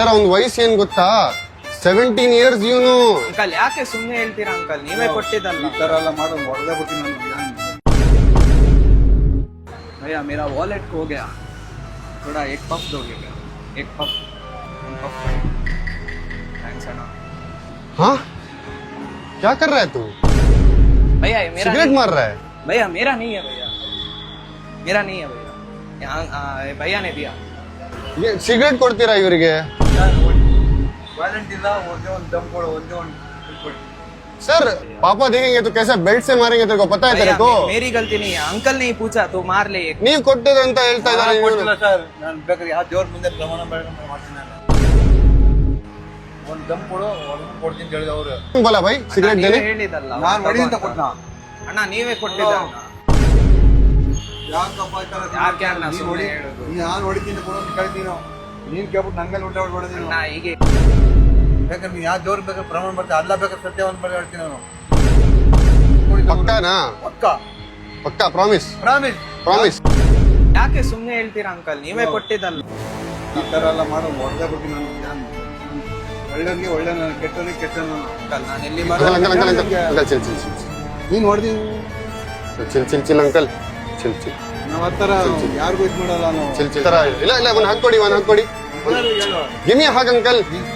Sir ಅವ್ನ ವಯಸ್ಸು ಏನ್ ಗೊತ್ತಾ 17 ಇಯರ್ಸ್ ಇವನು. ಅಂಕಲ್ ಯಾಕೆ ಸುಮ್ಮನೆ ಹೇಳ್ತೀರಾ ಅಂಕಲ್, ನೀವೇ ಕೊಟ್ಟಿದ್ದಲ್ಲ. ಈ ತರ ಎಲ್ಲ ಮಾಡೋ ಹೊಡೆದೇ ಬಿಡ್ತೀನಿ ನಾನು. भैया मेरा वॉलेट खो गया, थोड़ा एक पफ दोगे क्या? एक पफ थैंक्स अण्णा। हाँ क्या कर रहा है तू? भैया ये मेरा सिगरेट नहीं- मार रहा है? भैया मेरा नहीं है भैया, मेरा नहीं है भैया, यहाँ ये भैया ने दिया। ये ಸಿಗರೇಟ್ ಕೊಡ್ತೀರಾ ಇವರಿಗೆ? वॉलेट ಇಲ್ಲ, ಒಂದೇ ಒಂದು दम ಕೊಡು, ಒಂದೇ ಒಂದು ಕೊಡಿ. सर पापा देखेंगे तो कैसे बेल्ट से मारेंगे, तेरे को पता है तेरे भैया को? मेरी गलती नहीं है, अंकल ने ही पूछा तो मार ले एक। ನೀವು ಕೊಟ್ಟಿದೆ ಅಂತ ಹೇಳ್ತಾ ಇದ್ದಾರೆ ನಾನು ಇವನು. ಕೊಟ್ಟಿಲ್ಲ ಸರ್, ನಾನು ಬೇಕಾದ್ರೆ ಯಾವ ದೇವ್ರ ಮುಂದೆ ಪ್ರಮಾಣ ಮಾಡ್ತೀನಿ ನಾನು. ಒಂದು ದಮ್ ಕೊಡು, ಒಂದು ಕೊಡ್ತೀನಿ ಅಂತ ಹೇಳಿದ ಅವರು. बोला भाई सिगरेट ನೀವೇ देने? ಹೇಳಿದಲ್ಲ ನಾನು ಹೊಡಿ ಅಂತ ಕೊಟ್ಟ. ಅಣ್ಣ ನೀವೇ ಕೊಟ್ಟಿದ್ದ ಅಣ್ಣ. ಯಾಕಪ್ಪ ಈ ತರ ಯಾಕೆ ಅಣ್ಣ ನೀನ್ ಸುಮ್ನೆ ಹೊಡಿ, ಹೇಳೋದು? ನಾನು ಹೊಡಿತೀನಿ ಕೊಡು ಅಂತ ಕೇಳ್ತೀನಿ ನಾವು. ನೀನ್ ಕೇಳ್ಬಿಟ್ಟು ನಂಗೆಲ್ಲ ಉಲ್ಟಾ ಹೊಡ್ಬೇಡ ನೀನು. ಅಣ್ಣ ಹೀಗೆ ಬೇಕಾದ್ರೆ ನೀನು ಯಾವ ದೇವ್ರ ಬೇಕಾದ್ರೆ ಪ್ರಮಾಣ ಮಾಡ್ತೀನಿ, ಅಲ್ಲ ಬೇಕಾದ್ರೆ ಸತ್ಯವನ್ನು ಬರೀ ಹೇಳ್ತೀನಿ ನಾನು. ಪಕ್ಕಾನಾ? ಪಕ್ಕ ಪಕ್ಕಾ ಪ್ರಾಮಿಸ್ ಪ್ರಾಮಿಸ್. ಪ್ರಾಮಿಸ್. ಯಾಕೆ ಸುಮ್ಮನೆ ಹೇಳ್ತೀರಾ ಅಂಕಲ್, ನೀವೇ ಕೊಟ್ಟಿದ್ದಲ್ಲ. ಈ ತರ ಎಲ್ಲ ಮಾಡೋ ಹೊಡೆದೇ ಬಿಡ್ತೀನಿ ನಾನು. ಒಳ್ಳೆಯವ್ರಿಗೆ ಒಳ್ಳೆ, ಕೆಟ್ಟವ್ರಿಗೆ ಕೆಟ್ಟ. ಅಂಕಲ್ ನಾನು ಎಲ್ಲಿ uncle uncle uncle uncle uncle chill chill chill ನೀನ್ ಹೊಡೆದಿ, chill chill chill uncle chill chill ನಾವ್ ಆ ತರ ಯಾರಿಗೂ ಇದು ಮಾಡಲ್ಲ ನಾವು. चिल चिल ಇಲ್ಲ ಇಲ್ಲ ಒಂದು ಹಾಕೊಡಿ ಒಂದು ಹಾಕೊಡಿ. ಎಲ್ಲರೂ ಹೇಳು. ಗಿವ್ ಮಿ ಹಾಗ್ ಅಂಕಲ್. ನೀನ್